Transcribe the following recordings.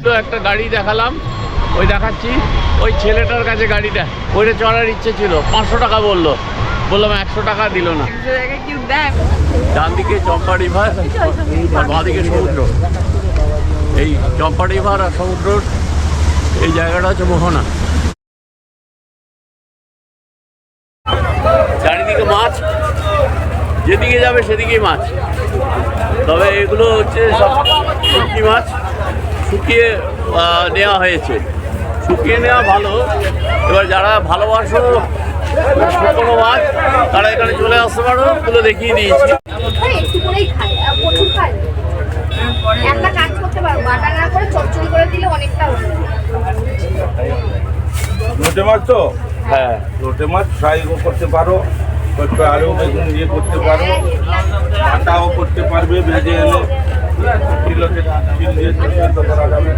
তো একটা গাড়ি দেখালাম, ওই দেখাচ্ছি, ওই ছেলেটার কাছে গাড়িটা, ওইটা চড়ার ইচ্ছে ছিল, 500 টাকা বললো, বললাম 100 টাকা দিল না। ডান দিকে চম্পা রিভার আর বাঁ দিকে সমুদ্র। এই চম্পা রিভার আর সমুদ্রর এই জায়গাটা হচ্ছে মোহনা। চারিদিকে মাছ, যেদিকে যাবে সেদিকেই মাছ। তবে এগুলো হচ্ছে সব শুটকি মাছ, শুকিয়ে নেওয়া হয়েছে। শুকিয়ে নেওয়া ভালো। এবার যারা ভালোবাসো শুকনো মাছ, তারা এখানে চলে আসতে পারো, এগুলো দেখিয়ে দিয়েছি। লোটে মাছ তো, হ্যাঁ, লোটে মাছ ফ্রাই করতে পারো, আলু বেগুন দিয়ে করতে পারো, আটাও করতে পারবে, ভেজে এনে কিলোতে চিল দিয়ে সেদ্ধ করা যাবে।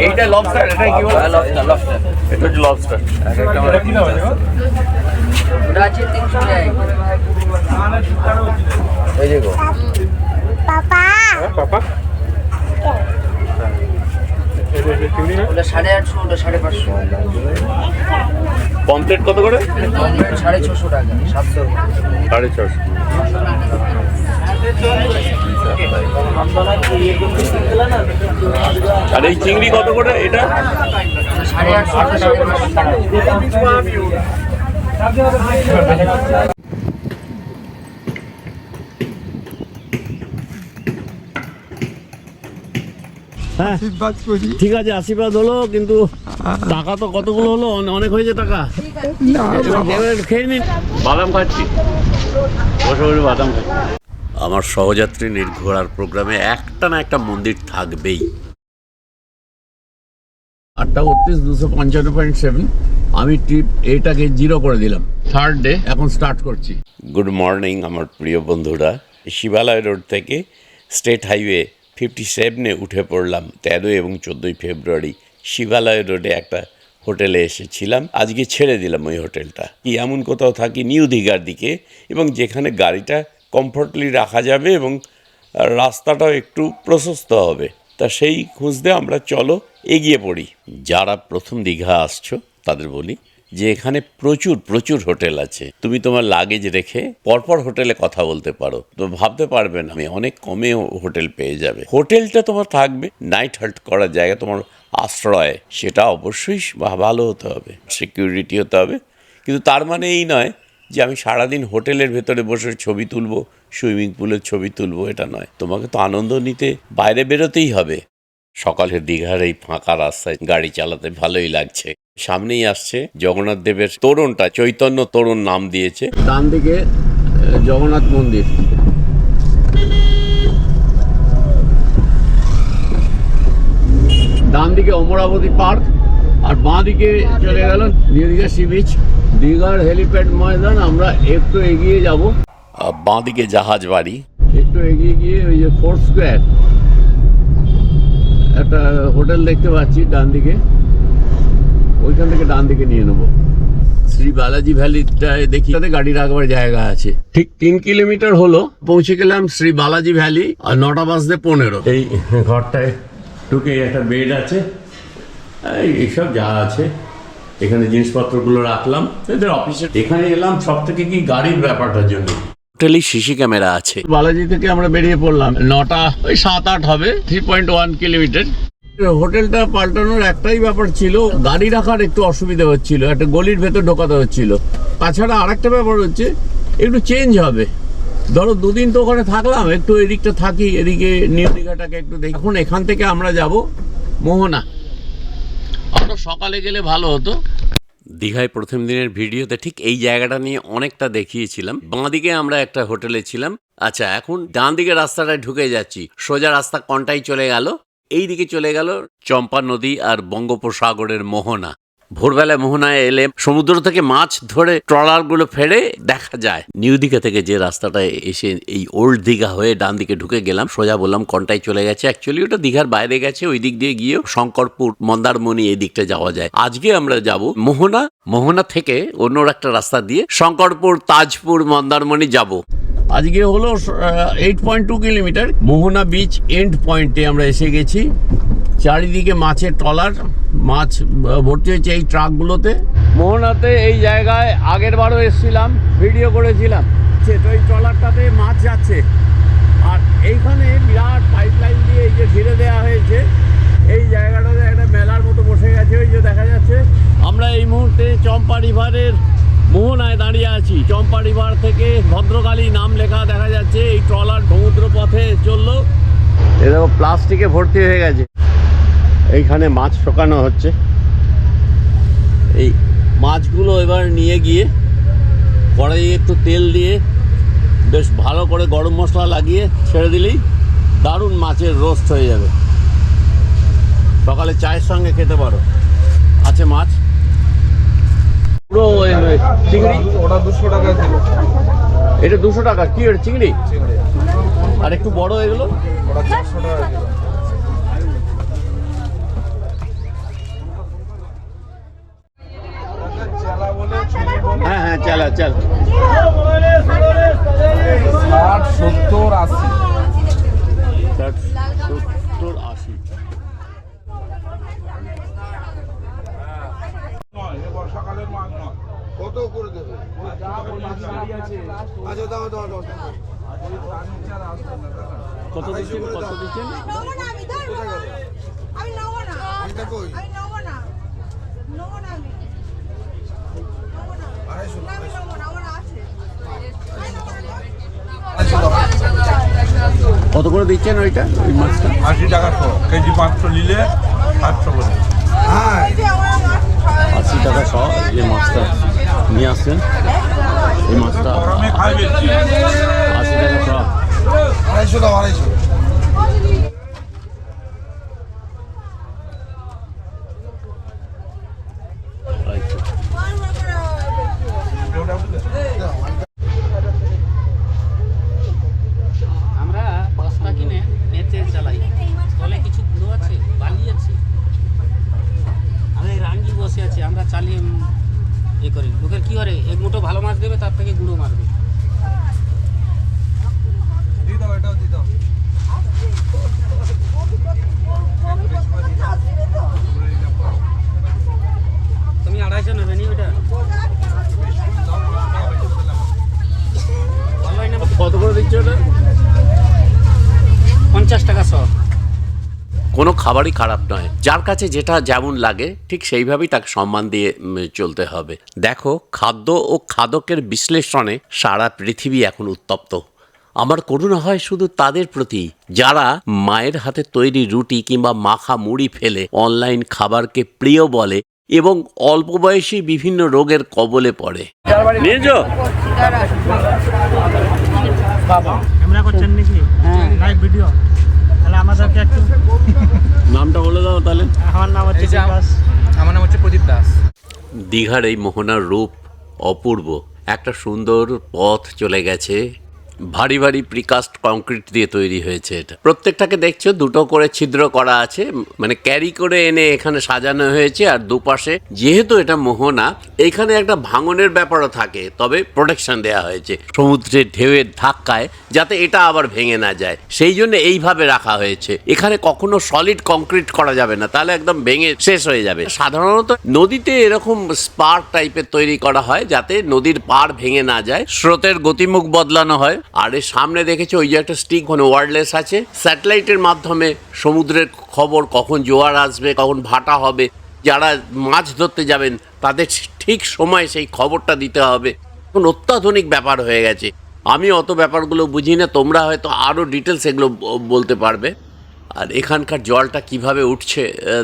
এইটা লবস্টার, এটা কি বলে? লবস্টার, এটা হচ্ছে লবস্টার। এই দেখো পাপা পাপা, ওটা 850, ওটা 550। পমফ্রেট কত করে? 650 টাকা, 700। 650। আর এই চিংড়ি কত করে এটা? 850। হ্যাঁ ঠিক আছে, আশীর্বাদ হলো, কিন্তু টাকা তো কতগুলো হলো, অনেক হয়েছে টাকা। খেয়ে নিন। বাদাম খাচ্ছি, বসে বসে বাদাম খাচ্ছি। আমার সহযাত্রী ঘোরার প্রোগ্রামে একটা না একটা মন্দির থাকবেই। 8:38, 255.7। আমি ট্রিপ এটাকে 0 করে দিলাম। থার্ড ডে, এখন স্টার্ট করছি। গুড মর্নিং আমার প্রিয় বন্ধুরা। শিবালয় রোড থেকে স্টেট হাইওয়ে 57-এ উঠে পড়লাম। 13 এবং 14 ফেব্রুয়ারি শিবালয় রোডে একটা হোটেলে এসেছিলাম। আজকে ছেড়ে দিলাম ওই হোটেলটা। কি এমন কোথাও থাকি নিউ দীঘার দিকে, এবং যেখানে গাড়িটা কমফর্টলি রাখা যাবে এবং রাস্তাটাও একটু প্রশস্ত হবে। তা সেই খুঁজতে আমরা চলো এগিয়ে পড়ি। যারা প্রথম দীঘা আসছো তাদের বলি যে এখানে প্রচুর প্রচুর হোটেল আছে। তুমি তোমার লাগেজ রেখে পরপর হোটেলে কথা বলতে পারো, তো ভাবতে পারবে না আমি অনেক কমে হোটেল পেয়ে যাবে। হোটেলটা তোমার থাকবে, নাইট হল্ট করার জায়গা, তোমার আশ্রয়, সেটা অবশ্যই ভালো হতে হবে, সিকিউরিটি হতে হবে। কিন্তু তার মানে এই নয় যে আমি সারাদিন হোটেলের ভেতরে বসে ছবি তুলবো, সুইমিং পুলের ছবি তুলবো, এটা নয়। তোমাকে তো আনন্দ নিতে বাইরে বেরোতেই হবে। সকালের দীঘার এই ফাঁকা রাস্তায় গাড়ি চালাতে ভালোই লাগছে। সামনেই আসছে জগন্নাথ দেবের তোরণটা, চৈতন্য তোরণ নাম দিয়েছে। ডান দিকে জগন্নাথ মন্দির, ডান দিকে অমরাবতী পার্ক, আর বাঁ দিকে চলে গেল নিউ দীঘা সি বিচ, দীঘার হেলিপ্যাড ময়দান। আমরা একটু এগিয়ে যাব, বাঁ দিকে জাহাজ বাড়ি। একটু এগিয়ে গিয়ে ওই যে ফোর্ট স্কোয়ার একটা হোটেল দেখতে পাচ্ছি ডান দিকে, ওইখান থেকে ডান দিকে নিয়ে নেবো। শ্রী বালাজি ভ্যালিটায় দেখি গাড়ি রাখবার জায়গা আছে। ঠিক 3 কিলোমিটার হলো পৌঁছে গেলাম শ্রী বালাজি ভ্যালি, আর 9টা বাজতে 15। এই ঘরটায় ঢুকে একটা বেড আছে, এইসব যা আছে এখানে জিনিসপত্রগুলো রাখলাম এদের অফিসে। এখানে এলাম সব থেকে কি গাড়ির ব্যাপারটার জন্য। হোটেলে সিসি ক্যামেরা আছে। বালাজি থেকে আমরা বেরিয়ে পড়লাম 9টা, ওই 7-8 হবে, 3.1 কিলোমিটার। হোটেলটা পাল্টানোর একটাই ব্যাপার ছিল, গাড়ি রাখার একটু অসুবিধা হচ্ছিল, একটা গলির ভেতর ঢোকাতে হচ্ছিল। তাছাড়া আরেকটা ব্যাপার হচ্ছে একটু চেঞ্জ হবে। ধরো 2 দিন তো ওখানে থাকলাম, একটু এদিকটা থাকি, এদিকে নিউ দীঘাটাকে একটু দেখি। এখন এখান থেকে আমরা যাব মোহনা। আরো সকালে গেলে ভালো হতো। দীঘায় প্রথম দিনের ভিডিওতে ঠিক এই জায়গাটা নিয়ে অনেকটা দেখিয়েছিলাম। বাঁদিকে আমরা একটা হোটেলে ছিলাম। আচ্ছা, এখন ডান দিকে রাস্তাটায় ঢুকে যাচ্ছি, সোজা রাস্তা কোনটাই চলে গেল, এই দিকে চলে গেল চম্পা নদী আর বঙ্গোপসাগরের মোহনা। ভোরবেলায় মোহনায় এলে সমুদ্র থেকে মাছ ধরে ট্রলারগুলো ফেরে দেখা যায়। নিউ দীঘা থেকে যে রাস্তাটায় এসে এই ওল্ড দীঘা হয়ে ডান দিকে ঢুকে গেলাম, সোজা বললাম কন্টাই চলে গেছে। অ্যাকচুয়ালি ওটা দীঘার বাইরে গেছে, ওই দিক দিয়ে গিয়েও শঙ্করপুর, মন্দারমণি এই দিকটা যাওয়া যায়। আজকে আমরা যাব মোহনা থেকে অন্য একটা রাস্তা দিয়ে শঙ্করপুর, তাজপুর, মন্দারমণি যাব। আজকে হলো 8.2 কিলোমিটার। মোহনা বিচ এন্ড পয়েন্টে আমরা এসে গেছি। চারিদিকে মাছের ট্রলার, মাছ ভর্তি হয়েছে এই ট্রাকগুলোতে। মোহনাতে এই জায়গায় আগের বারও এসেছিলাম, ভিডিও করেছিলাম। তো এই ট্রলারটাতে মাছ যাচ্ছে, আর এইখানে বিরাট পাইপলাইন দিয়ে এই যে ঘিরে দেওয়া হয়েছে। এই জায়গাটাতে একটা মেলার মতো বসে গেছে, ওই যে দেখা যাচ্ছে। আমরা এই মুহূর্তে চম্পা রিভারের মোহনায় দাঁড়িয়ে আছি। চম্পা রিভার থেকে ভদ্রকালী নাম লেখা দেখা যাচ্ছে। এই ট্রলার সমুদ্র পথে চললো। এ দেখো প্লাস্টিকে ভর্তি হয়ে গেছে। এইখানে মাছ শুকানো হচ্ছে। এই মাছগুলো এবার নিয়ে গিয়ে কড়াইয়ে একটু তেল দিয়ে বেশ ভালো করে গরম মশলা লাগিয়ে ছেড়ে দিলেই দারুণ মাছের রোস্ট হয়ে যাবে। সকালে চায়ের সঙ্গে খেতে পারো। আছে মাছ পুরো চিংড়ি, ওটা 200 টাকা কিলো। এটা 200 টাকা। কি ওটা চিংড়ি? আর একটু বড় এগুলো ওটা 400 টাকা কিলো। হ্যাঁ হ্যাঁ, চল 60, 70, 80। 70, 80। সকালের মাছ নয়। কত করে দেবে? আচ্ছা দাও দাও দাও। কত দিচ্ছেন? কত দিচ্ছেন? নেবো না আমি, ধরবো না। আমি নেবো না। এটা কই? আমি নেবো না। নেবো না আমি। নেবো না। আড়াইশো। না, আমি নেবো না, আমার আছে। আমি নেবো না। কত করে দিচ্ছেন ওইটা, ওই মাছটা? 80 টাকা শো। কেজি 500 নিলে 700 করে। হ্যাঁ এই যে আমার মাছ 80 টাকা শ। যে মাছটা নিয়ে আসছেন, এই মাছটা গরমে খাই বেশি। 80 টাকা শ। আড়াইশো দাও, আড়াইশো। আমরা বস্তা কিনে নেচে চালাই, তলে কিছু গুঁড়ো আছে, বালি আছে, আমি রাঙ্গি বসে আছি, আমরা চালিয়ে এ করি। লোকের কী করে, এক মুঠো ভালো মাছ দেবে, তার থেকে গুঁড়ো মারবে। দিয়ে দাও, এটাও দিয়ে দাও। তুমি 250 নেবে নি ওইটা? ভালো হয় না? কত করে দিচ্ছে ওটা? 50 টাকা শ। কোনো খাবারই খারাপ নয়, যার কাছে যেটা যেমন লাগে ঠিক সেইভাবেই তাকে সম্মান দিয়ে চলতে হবে। দেখো, খাদ্য ও খাদকের বিশ্লেষণে সারা পৃথিবী এখন উত্তপ্ত। আমার করুণা হয় শুধু তাদের প্রতি যারা মায়ের হাতে তৈরি রুটি কিংবা মাখা মুড়ি ফেলে অনলাইন খাবারকে প্রিয় বলে এবং অল্প বয়সী বিভিন্ন রোগের কবলে পড়ে। নিয়ে যাও। ক্যামেরা করছেন নাকি? Live video. তাহলে আমাদেরকে একটু নামটা বলে দাও তাহলে। আমার নাম হচ্ছে বিকাশ। আমার নাম হচ্ছে প্রদীপ দাস। দীঘার এই মোহনার রূপ অপূর্ব। একটা সুন্দর পথ চলে গেছে, ভারী ভারী প্রিকাস্ট কংক্রিট দিয়ে তৈরি হয়েছে এটা। প্রত্যেকটাকে দেখছো দুটো করে ছিদ্র করা আছে, মানে ক্যারি করে এনে এখানে সাজানো হয়েছে। আর দুপাশে যেহেতু এটা মোহনা, এখানে একটা ভাঙনের ব্যাপারও থাকে, তবে প্রোটেকশন দেওয়া হয়েছে সমুদ্রের ঢেউয়ের ধাক্কায়, যাতে এটা আবার ভেঙে না যায়, সেই জন্য এইভাবে রাখা হয়েছে। এখানে কখনো সলিড কংক্রিট করা যাবে না, তাহলে একদম ভেঙে শেষ হয়ে যাবে। সাধারণত নদীতে এরকম স্পার টাইপের তৈরি করা হয়, যাতে নদীর পাড় ভেঙে না যায়, স্রোতের গতিমুখ বদলানো হয়। আর এর সামনে দেখেছো ওই যে একটা স্টিক, কোনো ওয়্যারলেস আছে, স্যাটেলাইটের মাধ্যমে সমুদ্রের খবর, কখন জোয়ার আসবে, কখন ভাটা হবে, যারা মাছ ধরতে যাবেন তাদের ঠিক সময় সেই খবরটা দিতে হবে। এখন অত্যাধুনিক ব্যাপার হয়ে গেছে। আমি অত ব্যাপারগুলো বুঝি না, তোমরা হয়তো আরও ডিটেলস এগুলো বলতে পারবে। আর এখানকার জলটা কিভাবে উঠছে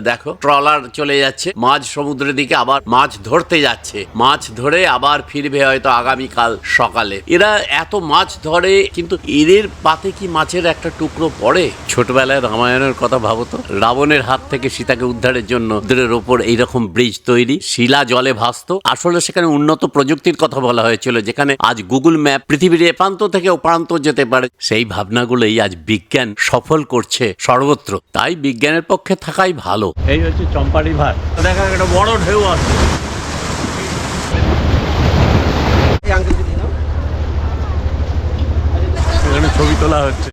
দেখো, ট্রলার চলে যাচ্ছে মাঝ সমুদ্রের দিকে, আবার মাছ ধরতে যাচ্ছে, মাছ ধরে আবার ফিরবে হয়তো আগামীকাল সকালে। এরা এত মাছ ধরে, কিন্তু এদের পাতে কি মাছের একটা টুকরো পড়ে? ছোটবেলায় রামায়ণের কথা ভাবো তো, রাবণের হাত থেকে সীতাকে উদ্ধারের জন্য সমুদ্রের ওপর এইরকম ব্রিজ তৈরি, শিলা জলে ভাসতো। আসলে সেখানে উন্নত প্রযুক্তির কথা বলা হয়েছিল, যেখানে আজ গুগল ম্যাপ পৃথিবীর এ প্রান্ত থেকে ও প্রান্ত যেতে পারে। সেই ভাবনাগুলোই আজ বিজ্ঞান সফল করছে সর্বত্র, তাই বিজ্ঞানের পক্ষে থাকাই ভালো। এই হচ্ছে চম্পাড়ি ভাট, দেখা একটা বড় ঢেউ আছে। এখানে ছবি তোলা হচ্ছে।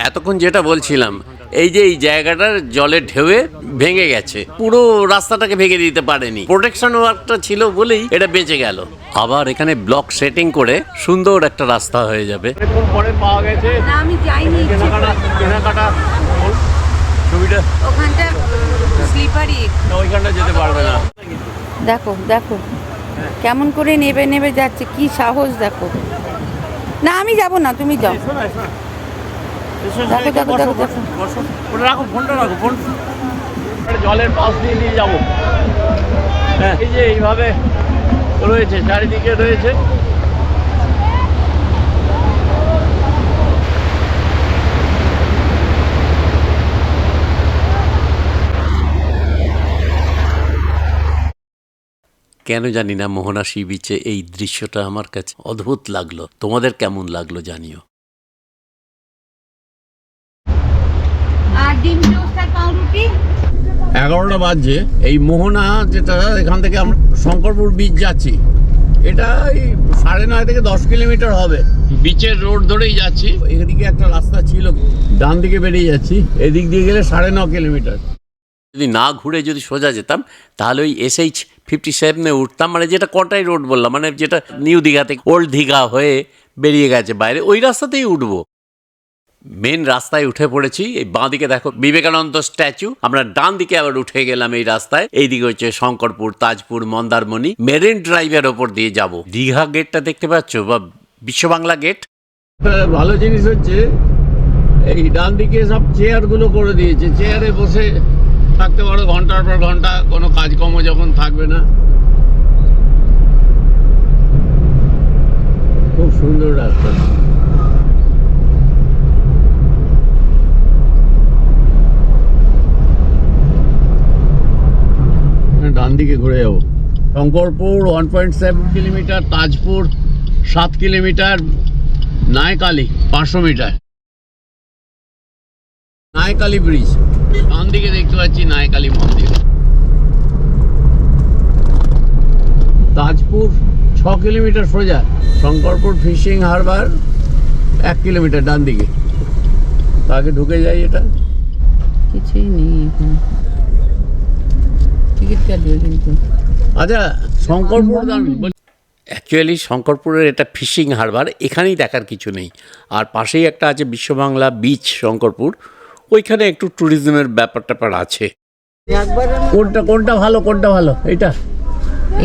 এতক্ষণ যেটা বলছিলাম, এই যে এই জায়গাটার জলের ঢেউয়ে ভেঙে গেছে, পুরো রাস্তাটাকে ভেঙে দিতে পারেনি, প্রোটেকশন ওয়ার্কটা ছিল বলেই এটা বেঁচে গেল। আবার এখানে ব্লক সেটিং করে সুন্দর একটা রাস্তা হয়ে যাবে। পরে পাওয়া গেছে না আমি যাইনি, কেনাকাটা ছবিটা ওখানটা স্লিপারি, ওইখানটা যেতে পারবে না। দেখো দেখো কেমন করে নেবে নেবে যাচ্ছে, কি সাহস দেখো। না আমি যাব না, তুমি যাও। দেখো দেখো দেখো দেখো রাখো ফোনটা, রাখো ফোন। জলের পাশ দিয়ে নিয়ে যাবো। হ্যাঁ, এই যে এইভাবে রয়েছে, চারিদিকে রয়েছে। কেন জানি না, মোহনা সি বিচে এই দৃশ্যটা আমার কাছে অদ্ভুত লাগলো। তোমাদের কেমন লাগলো জানিও। আর ডিম টোস্ট আর পাউরুটি। 11টা বাজছে। এই মোহনা, যেটা এখান থেকে আমরা শঙ্করপুর বিচ যাচ্ছি, এটা এই 9.5 থেকে 10 কিলোমিটার হবে। বিচের রোড ধরেই যাচ্ছি। এদিকে একটা রাস্তা ছিল, ডান দিকে বেরিয়ে যাচ্ছি, এদিক দিয়ে গেলে 9.5 কিলোমিটার। যদি না ঘুরে যদি সোজা যেতাম, তাহলে ওই SH57-এ উঠতাম, মানে যেটা কটাই রোড বললাম, মানে যেটা নিউ দীঘা থেকে ওল্ড দীঘা হয়ে বেরিয়ে গেছে বাইরে, ওই রাস্তাতেই উঠবো। মেন রাস্তায় উঠে পড়েছি। এই বাঁ দিকে দেখো বিবেকানন্দ স্ট্যাচু, আমরা ডান দিকে আবার উঠে গেলাম এই রাস্তায়। এইদিকে হচ্ছে শঙ্করপুর, তাজপুর, মন্দারমণি, মেরিন ড্রাইভের ওপর দিয়ে যাব। দীঘা গেটটা দেখতে পাচ্ছ, বা বিশ্ব বাংলা গেট। ভালো জিনিস হচ্ছে এই ডান দিকে সব চেয়ারগুলো করে দিয়েছে, চেয়ারে বসে থাকতে পারো ঘন্টার পর ঘন্টা, কোনো কাজকর্ম যখন থাকবে না। খুব সুন্দর রাস্তা। ডান দিকে ঘুরে যাবো। Shankarpur 1.7 kilometre, Tajpur 7 kilometre, Nayakali 500 metre. Nayakali bridge, ডান দিকে দেখতে পাচ্ছি নায়কালী মন্দির। তাজপুর 6 কিলোমিটার সোজা, শঙ্করপুর ফিশিং হারবার 1 কিলোমিটার ডান দিকে। তাকে ঢুকে যাই, এটা কিছুই নেই এখানে, টিকিট কাটবে কিন্তু। আচ্ছা, শঙ্করপুর অ্যাকচুয়ালি শঙ্করপুরের এটা ফিশিং হারবার, এখানেই দেখার কিছু নেই। আর পাশেই একটা আছে বিশ্ববাংলা বিচ শঙ্করপুর, ওইখানে একটু ট্যুরিজমের ব্যাপার ট্যাপার আছে। কোনটা ভালো, কোনটা ভালো? এটা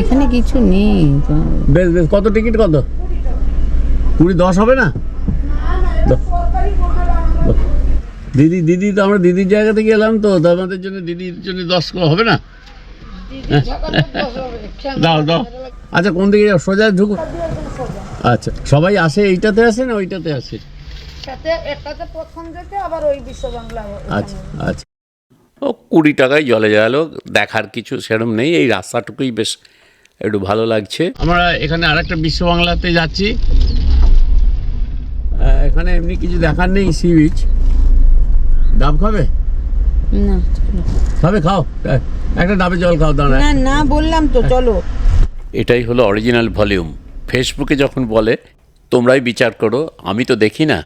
এখানে কিছু নেই। বেশ বেশ, কত টিকিট কত? 20-10 হবে না? দিদি তো আমরা দিদির জায়গা থেকে এলাম, তো আমাদের জন্য দিদির জন্য 10 হবে না? দাও। আচ্ছা, কোন দিকে যাও? সোজা ঢুকো। আচ্ছা, সবাই আসে এইটাতে আসে না ওইটাতে আসে? একটাতে প্রথম যেতে, আবার ওই বিশ্ব বাংলা। আচ্ছা আচ্ছা। ও 20 টাকায় জলে গেল, দেখার কিছু সেরকম নেই। এই রাস্তাটুকুই বেশ একটু ভালো লাগছে। আমরা এখানে আরেকটা বিশ্ব বাংলাতে যাচ্ছি। এখানে এমনি কিছু দেখার নেই, সি বিচ। ডাব খাবে? না খাবে, খাও একটা ডাবে জল খাও। দাঁড়া না না, বললাম তো চলো। এটাই হলো অরিজিনাল ভলিউম। ফেসবুকে যখন বলে তোমরাই বিচার করো, আমি তো দেখি না।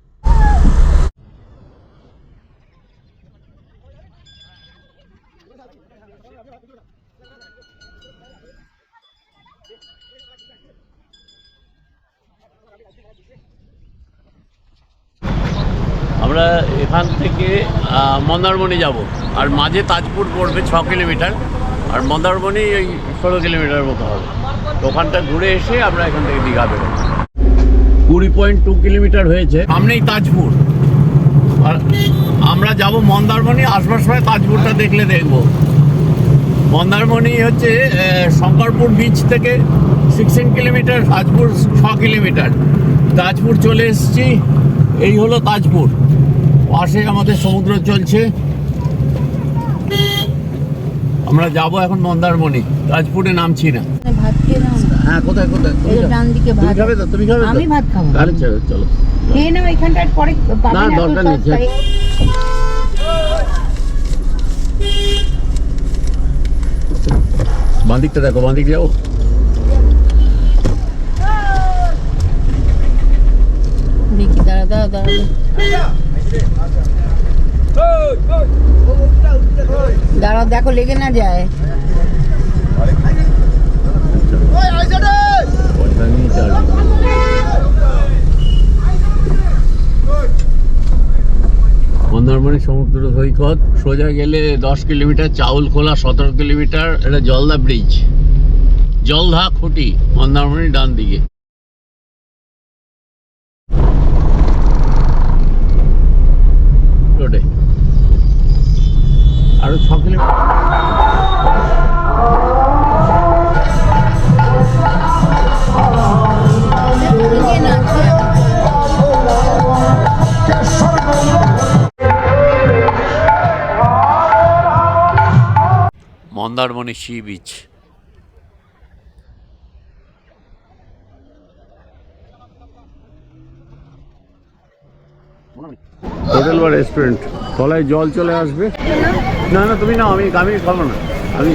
আমরা এখান থেকে মন্দারমণি যাব, আর মাঝে তাজপুর পড়বে 6 কিলোমিটার, আর মন্দারমণি ওই 16 কিলোমিটার মতো হবে। তো ওখানটা ঘুরে এসে আমরা এখান থেকে দীঘা বেরোবো। 20.2 কিলোমিটার হয়েছে। সামনেই তাজপুর, আর আমরা যাব মন্দারমণি, আসবার সময় তাজপুরটা দেখলে দেখব। মন্দারমণি হচ্ছে শঙ্করপুর বিচ থেকে 16 কিলোমিটার, তাজপুর 6 কিলোমিটার। তাজপুর চলে এসেছি, এই হলো তাজপুর, পাশে আমাদের সমুদ্র চলছে। আমরা যাব এখন মন্দারমণি, তাজপুরে নামছি না। ভাত খেয়ে নাও না। হ্যাঁ, কোথায় কোথায় এই যে ডান দিকে তুমি ভাত। খাবে তো? তুমি খাবে তো? আমি ভাত খাবো। তাহলে চলো চলো। খেয়ে নাও এখানটায়, পরে পাবেন না, এত দরকার নেই। সস্তায়। বাঁ দিকটা দেখো, বাঁ দিক যাও। দেখি, দাঁড়া দাঁড়া দাঁড়া। দাঁড়াও, দেখো লেগে না যায়। পয়সা নিয়ে চাল। মন্দারমণি সমুদ্র সৈকত, সোজা গেলে 10 কিলোমিটার, চাউলখোলা 17 কিলোমিটার, এটা জলদা ব্রিজ, জলধা খুঁটি, মন্দারমণি ডান দিকে। রোডে আরো 6 কিলোমিটার। লেগে না যায়। Mandarmani sea beach. হোটেল বা রেস্টুরেন্ট, তলায় জল চলে আসবে। না না, তুমি নাও, আমি খাবো না, আমি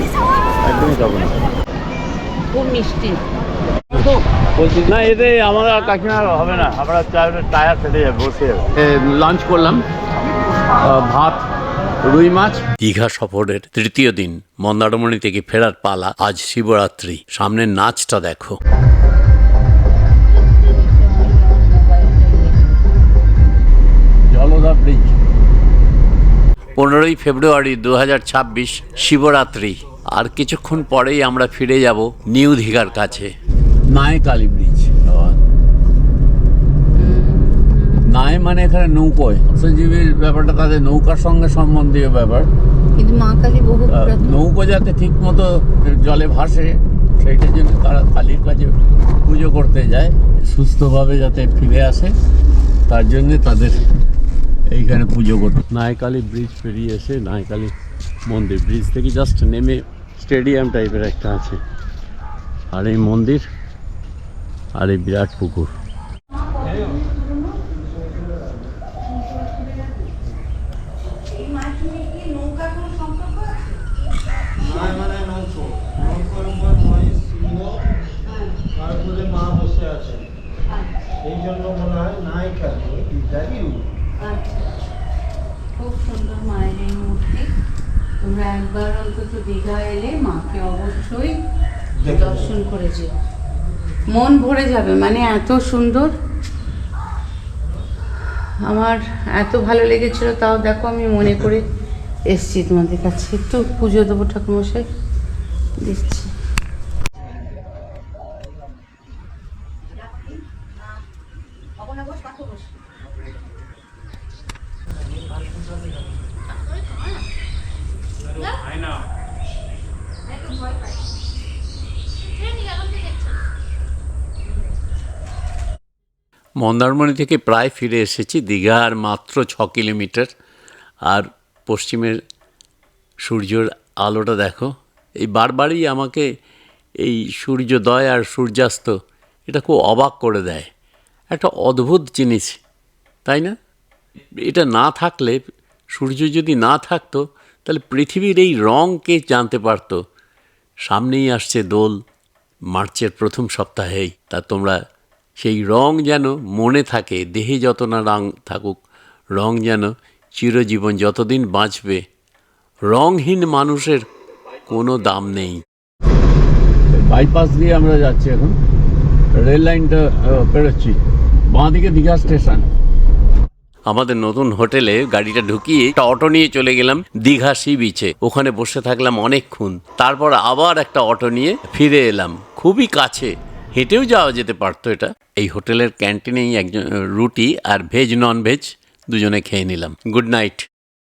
একদমই খাবো না। খুব মিষ্টি। না, এতে আমার আর কাকিমার হবে না, আমরা টায়ার ফেটে যাবে বসে। লাঞ্চ করলাম, ভাত, রুই মাছ। দীঘা সফরের তৃতীয় দিন, মন্দারমণি থেকে ফেরার পালা। আজ শিবরাত্রি, সামনের নাচটা দেখো। জলদা ব্রিজ। 15ই ফেব্রুয়ারি 2026, শিবরাত্রি। আর কিছুক্ষণ পরেই আমরা ফিরে যাব নিউ দীঘার কাছে। নায়কালী ব্রিজ। নায় মানে এখানে নৌকোয়, মৎস্যজীবীর ব্যাপারটা তাদের নৌকার সঙ্গে সম্বন্ধীয় ব্যাপার। কিন্তু মা কালী বহু পুরাতন। নৌকো যাতে ঠিক মতো জলে ভাসে, সেইটার জন্য তারা কালীর কাছে পুজো করতে যায়, সুস্থভাবে যাতে ফিরে আসে, তার জন্য তাদের এইখানে পুজো করতে। নায়কালী ব্রিজ পেরিয়ে এসে নায়কালী মন্দির, ব্রিজ থেকে জাস্ট নেমে স্টেডিয়াম টাইপের একটা আছে, আর এই মন্দির, আর এই বিরাট পুকুর। খুব সুন্দর মায়ের এই মূর্তি। তোমরা একবার অন্তত দীঘা এলে মাকে অবশ্যই দর্শন করে যেও, মন ভরে যাবে। মানে এত সুন্দর, আমার এত ভালো লেগেছিল। তাও দেখো, আমি মনে করে এসছি তোমাদের কাছে, একটু পুজো দেবো ঠাকুরমশাই, দিচ্ছি। মন্দারমণি থেকে প্রায় ফিরে এসেছি। দীঘা আর মাত্র 6 কিলোমিটার। আর পশ্চিমের সূর্যের আলোটা দেখো। এই বারবারই আমাকে এই সূর্যোদয় আর সূর্যাস্ত, এটা খুব অবাক করে দেয়। একটা অদ্ভুত জিনিস, তাই না? এটা না থাকলে, সূর্য যদি না থাকতো, তাহলে পৃথিবীর এই রং কে জানতে পারতো? সামনেই আসছে দোল, মার্চের প্রথম সপ্তাহেই। তা তোমরা সেই রং যেন মনে থাকে, দেহে যত না রং থাকুক, রং যেন চিরজীবন, যতদিন বাঁচবে। রংহীন মানুষের কোনো দাম নেই। বাইপাস দিয়ে আমরা যাচ্ছি এখন, রেল লাইনটা পেরোচ্ছি, বাঁ দিকে দীঘা স্টেশন। আমাদের নতুন হোটেলে গাড়িটা ঢুকিয়ে একটা অটো নিয়ে চলে গেলাম দীঘা সি বিচে। ওখানে বসে থাকলাম অনেকক্ষণ, তারপর আবার একটা অটো নিয়ে ফিরে এলাম। খুবই কাছে, হেঁটেও যাওয়া যেতে পারতো এটা। এই হোটেলের ক্যান্টিনেই একজন রুটি আর ভেজ নন ভেজ দুজনে খেয়ে নিলাম। Good night.